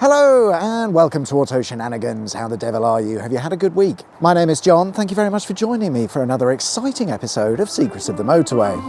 Hello and welcome to Auto Shenanigans. How the devil are you? Have you had a good week? My name is John. Thank you very much for joining me for another exciting episode of Secrets of the Motorway.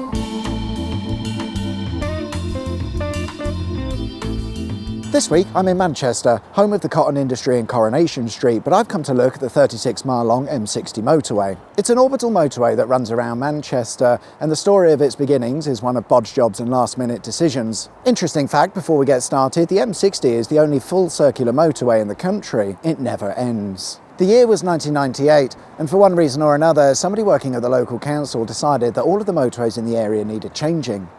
This week I'm in Manchester, home of the cotton industry in Coronation Street, but I've come to look at the 36-mile long M60 motorway. It's an orbital motorway that runs around Manchester, and the story of its beginnings is one of bodge jobs and last-minute decisions. Interesting fact before we get started, the M60 is the only full circular motorway in the country. It never ends. The year was 1998, and for one reason or another, somebody working at the local council decided that all of the motorways in the area needed changing.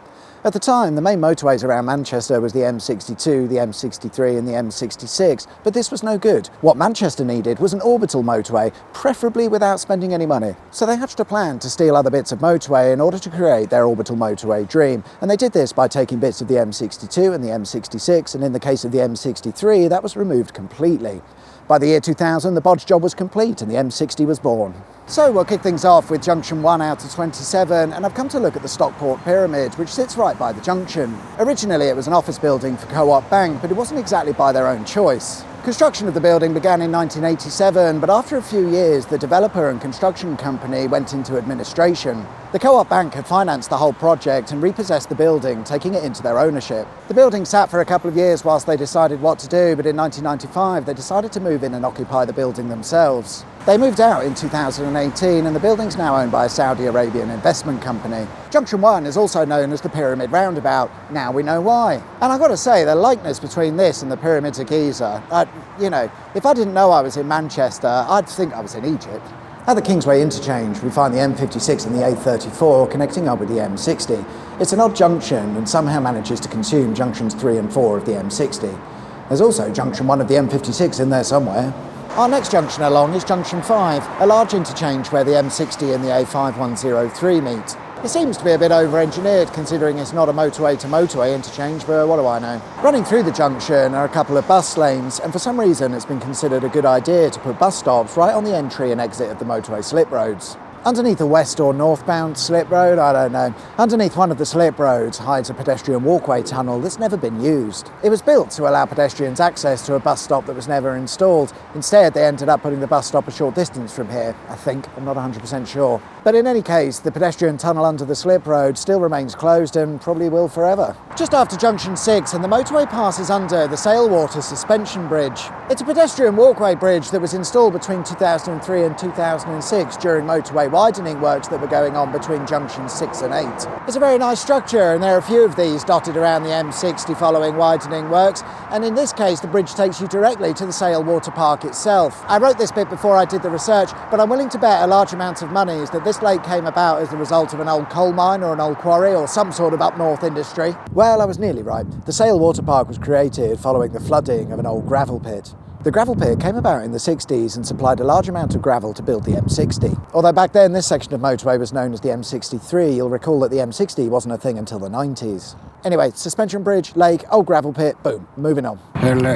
At the time, the main motorways around Manchester was the M62, the M63 and the M66, but this was no good. What Manchester needed was an orbital motorway, preferably without spending any money. So they hatched a plan to steal other bits of motorway in order to create their orbital motorway dream, and they did this by taking bits of the M62 and the M66, and in the case of the M63, that was removed completely. By the year 2000, the bodge job was complete and the M60 was born. So we'll kick things off with junction 1 out of 27, and I've come to look at the Stockport Pyramid, which sits right by the junction. Originally it was an office building for Co-op Bank, but it wasn't exactly by their own choice. Construction of the building began in 1987, but after a few years the developer and construction company went into administration. The Co-op Bank had financed the whole project and repossessed the building, taking it into their ownership. The building sat for a couple of years whilst they decided what to do, but in 1995 they decided to move in and occupy the building themselves. They moved out in 2018 and the building's now owned by a Saudi Arabian investment company. Junction 1 is also known as the Pyramid Roundabout. Now we know why. And I've got to say, the likeness between this and the Pyramids of Giza, if I didn't know I was in Manchester, I'd think I was in Egypt. At the Kingsway interchange, we find the M56 and the A34 connecting up with the M60. It's an odd junction and somehow manages to consume junctions 3 and 4 of the M60. There's also junction 1 of the M56 in there somewhere. Our next junction along is junction 5, a large interchange where the M60 and the A5103 meet. It seems to be a bit over-engineered considering it's not a motorway-to-motorway interchange, but what do I know? Running through the junction are a couple of bus lanes, and for some reason it's been considered a good idea to put bus stops right on the entry and exit of the motorway slip roads. Underneath a west or northbound slip road, I don't know. Underneath one of the slip roads hides a pedestrian walkway tunnel that's never been used. It was built to allow pedestrians access to a bus stop that was never installed. Instead, they ended up putting the bus stop a short distance from here, I think. I'm not 100% sure. But in any case, the pedestrian tunnel under the slip road still remains closed and probably will forever. Just after junction 6, and the motorway passes under the Sailwater Suspension Bridge. It's a pedestrian walkway bridge that was installed between 2003 and 2006 during motorway widening works that were going on between junctions 6 and 8. It's a very nice structure, and there are a few of these dotted around the M60 following widening works, and in this case the bridge takes you directly to the Sailwater Park itself. I wrote this bit before I did the research, but I'm willing to bet a large amount of money is that this lake came about as the result of an old coal mine or an old quarry or some sort of up north industry. Well, I was nearly right. The Sailwater Park was created following the flooding of an old gravel pit. The gravel pit came about in the 60s and supplied a large amount of gravel to build the M60. Although back then this section of motorway was known as the M63, you'll recall that the M60 wasn't a thing until the 90s. Anyway, suspension bridge, lake, old gravel pit, boom, moving on. Hello,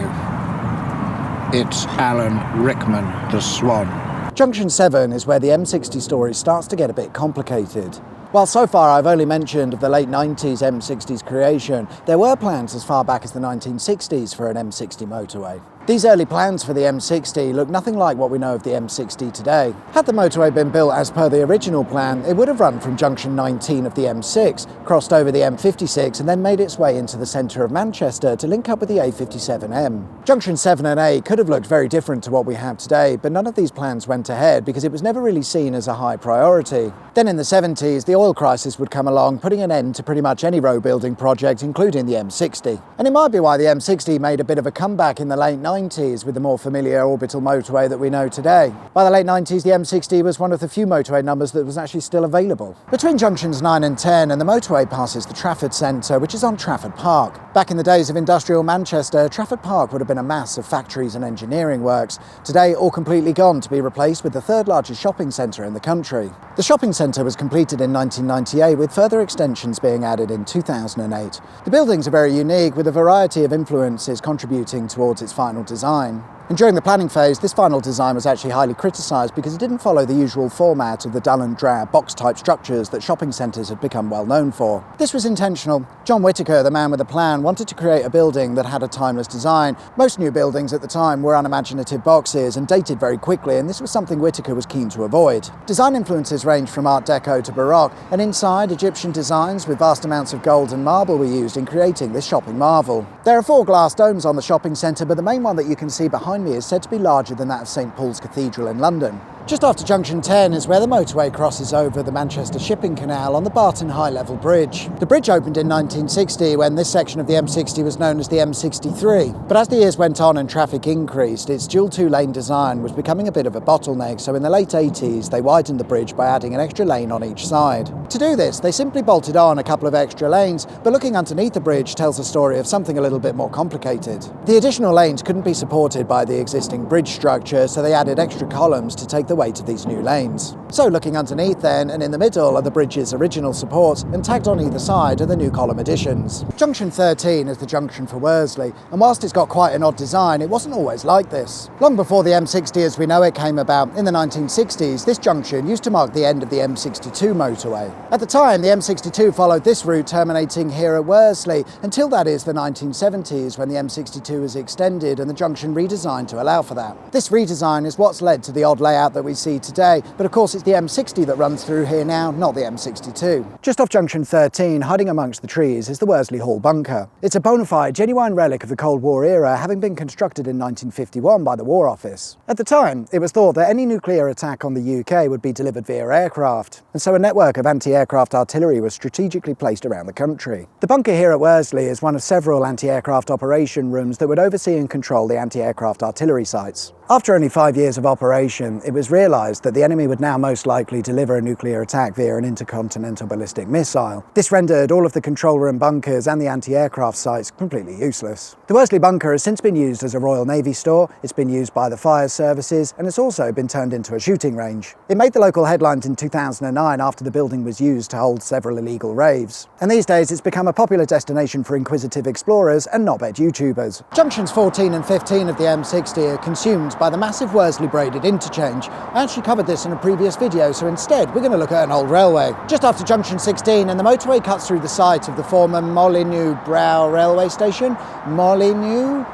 it's Alan Rickman, the Swan. Junction 7 is where the M60 story starts to get a bit complicated. While so far I've only mentioned of the late 90s M60's creation, there were plans as far back as the 1960s for an M60 motorway. These early plans for the M60 look nothing like what we know of the M60 today. Had the motorway been built as per the original plan, it would have run from junction 19 of the M6, crossed over the M56 and then made its way into the centre of Manchester to link up with the A57M. Junction 7 and 8 could have looked very different to what we have today, but none of these plans went ahead because it was never really seen as a high priority. Then in the 70s, the oil crisis would come along, putting an end to pretty much any road building project, including the M60. And it might be why the M60 made a bit of a comeback in the late 90s with the more familiar orbital motorway that we know today. By the late 90s, the M60 was one of the few motorway numbers that was actually still available. Between junctions 9 and 10, and the motorway passes the Trafford Centre, which is on Trafford Park. Back in the days of industrial Manchester, Trafford Park would have been a mass of factories and engineering works. Today, all completely gone to be replaced with the third largest shopping centre in the country. The shopping centre was completed in 1998, with further extensions being added in 2008. The buildings are very unique, with a variety of influences contributing towards its final design. And during the planning phase, this final design was actually highly criticised because it didn't follow the usual format of the dull and drab box-type structures that shopping centres had become well known for. This was intentional. John Whittaker, the man with the plan, wanted to create a building that had a timeless design. Most new buildings at the time were unimaginative boxes and dated very quickly, and this was something Whittaker was keen to avoid. Design influences ranged from Art Deco to Baroque, and inside, Egyptian designs with vast amounts of gold and marble were used in creating this shopping marvel. There are 4 glass domes on the shopping centre, but the main one that you can see behind me is said to be larger than that of St Paul's Cathedral in London. Just after junction 10 is where the motorway crosses over the Manchester Shipping Canal on the Barton High Level Bridge. The bridge opened in 1960 when this section of the M60 was known as the M63. But as the years went on and traffic increased, its dual 2-lane design was becoming a bit of a bottleneck, so in the late 80s they widened the bridge by adding an extra lane on each side. To do this, they simply bolted on a couple of extra lanes, but looking underneath the bridge tells a story of something a little bit more complicated. The additional lanes couldn't be supported by the existing bridge structure, so they added extra columns to take the weight of these new lanes. So looking underneath then, and in the middle are the bridge's original supports, and tagged on either side are the new column additions. Junction 13 is the junction for Worsley, and whilst it's got quite an odd design, it wasn't always like this. Long before the M60 as we know it came about, in the 1960s, this junction used to mark the end of the M62 motorway. At the time, the M62 followed this route terminating here at Worsley, until that is the 1970s when the M62 was extended and the junction redesigned to allow for that. This redesign is what's led to the odd layout that we see today, but of course it's the M60 that runs through here now, not the M62. Just off junction 13, hiding amongst the trees, is the Worsley Hall bunker. It's a bona fide, genuine relic of the Cold War era, having been constructed in 1951 by the War Office. At the time, it was thought that any nuclear attack on the UK would be delivered via aircraft, and so a network of anti-aircraft artillery was strategically placed around the country. The bunker here at Worsley is one of several anti-aircraft operation rooms that would oversee and control the anti-aircraft artillery sites. After only 5 years of operation, it was realised that the enemy would now most likely deliver a nuclear attack via an intercontinental ballistic missile. This rendered all of the control room bunkers and the anti-aircraft sites completely useless. The Worsley bunker has since been used as a Royal Navy store, it's been used by the fire services, and it's also been turned into a shooting range. It made the local headlines in 2009 after the building was used to hold several illegal raves. And these days it's become a popular destination for inquisitive explorers and knobhead YouTubers. Junctions 14 and 15 of the M60 are consumed by the massive Worsley braided interchange. I actually covered this in a previous video, so instead we're going to look at an old railway. Just after junction 16, and the motorway cuts through the site of the former Molyneux Brow railway station. Molyneux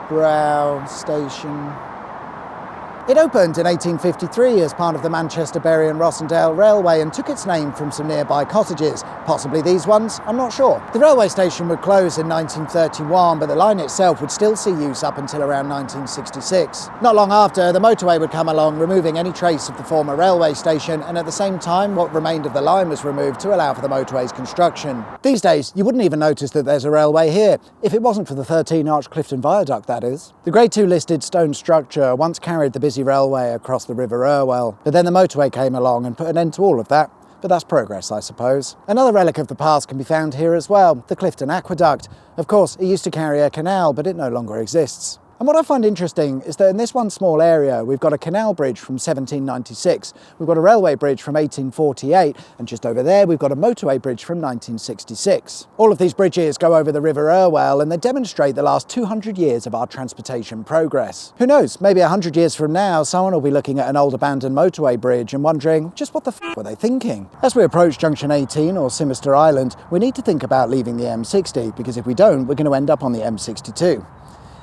Brow station. It opened in 1853 as part of the Manchester, Bury and Rossendale Railway and took its name from some nearby cottages, possibly these ones, I'm not sure. The railway station would close in 1931, but the line itself would still see use up until around 1966. Not long after, the motorway would come along, removing any trace of the former railway station, and at the same time, what remained of the line was removed to allow for the motorway's construction. These days, you wouldn't even notice that there's a railway here, if it wasn't for the 13-arch Clifton Viaduct, that is. The Grade 2 listed stone structure once carried the busy railway across the River Irwell, but then the motorway came along and put an end to all of that. But that's progress, I suppose. Another relic of the past can be found here as well, the Clifton Aqueduct. Of course, it used to carry a canal, but it no longer exists. And what I find interesting is that in this one small area, we've got a canal bridge from 1796, we've got a railway bridge from 1848, and just over there we've got a motorway bridge from 1966. All of these bridges go over the River Irwell, and they demonstrate the last 200 years of our transportation progress. Who knows, maybe 100 years from now, someone will be looking at an old abandoned motorway bridge and wondering, just what the f*** were they thinking? As we approach junction 18, or Sinister Island, we need to think about leaving the M60, because if we don't, we're going to end up on the M62.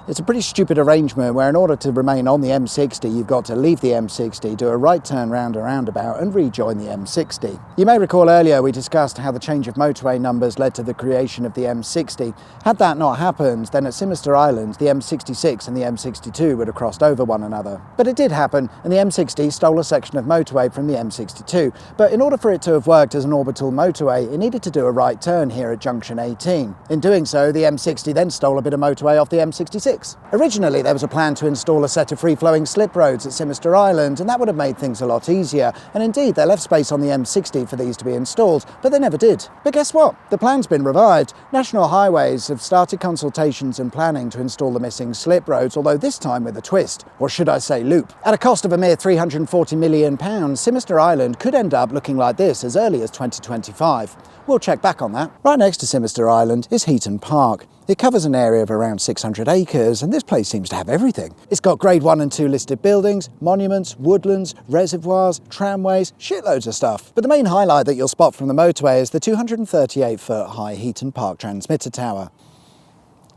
It's a pretty stupid arrangement where in order to remain on the M60, you've got to leave the M60, do a right turn round a roundabout and rejoin the M60. You may recall earlier we discussed how the change of motorway numbers led to the creation of the M60. Had that not happened, then at Sinister Island, the M66 and the M62 would have crossed over one another. But it did happen, and the M60 stole a section of motorway from the M62. But in order for it to have worked as an orbital motorway, it needed to do a right turn here at junction 18. In doing so, the M60 then stole a bit of motorway off the M66. Originally, there was a plan to install a set of free-flowing slip roads at Sinister Island, and that would have made things a lot easier. And indeed, they left space on the M60 for these to be installed, but they never did. But guess what? The plan's been revived. National Highways have started consultations and planning to install the missing slip roads, although this time with a twist, or should I say loop. At a cost of a mere £340 million, Sinister Island could end up looking like this as early as 2025. We'll check back on that. Right next to Sinister Island is Heaton Park. It covers an area of around 600 acres, and this place seems to have everything. It's got grade 1 and 2 listed buildings, monuments, woodlands, reservoirs, tramways, shitloads of stuff. But the main highlight that you'll spot from the motorway is the 238-foot high Heaton Park transmitter tower.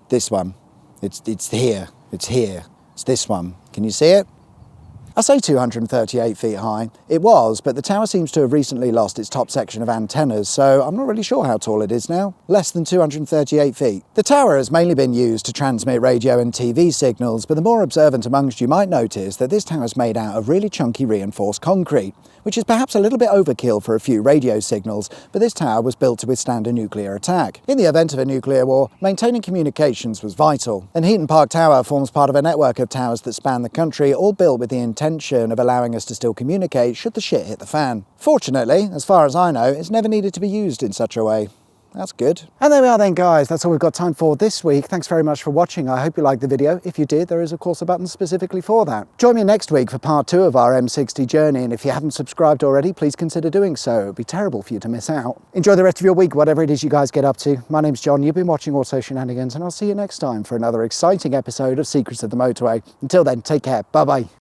This one. It's here. It's here. It's this one. Can you see it? I say 238 feet high. It was, but the tower seems to have recently lost its top section of antennas, so I'm not really sure how tall it is now. Less than 238 feet. The tower has mainly been used to transmit radio and TV signals, but the more observant amongst you might notice that this tower is made out of really chunky reinforced concrete, which is perhaps a little bit overkill for a few radio signals, but this tower was built to withstand a nuclear attack. In the event of a nuclear war, maintaining communications was vital, and Heaton Park Tower forms part of a network of towers that span the country, all built with the intention of allowing us to still communicate should the shit hit the fan. Fortunately, as far as I know, it's never needed to be used in such a way. That's good. And there we are then, guys. That's all we've got time for this week. Thanks very much for watching. I hope you liked the video. If you did, there is of course a button specifically for that. Join me next week for part 2 of our M60 journey, and if you haven't subscribed already, please consider doing so. It would be terrible for you to miss out. Enjoy the rest of your week, whatever it is you guys get up to. My name's John, you've been watching Auto Shenanigans, and I'll see you next time for another exciting episode of Secrets of the Motorway. Until then, take care. Bye-bye.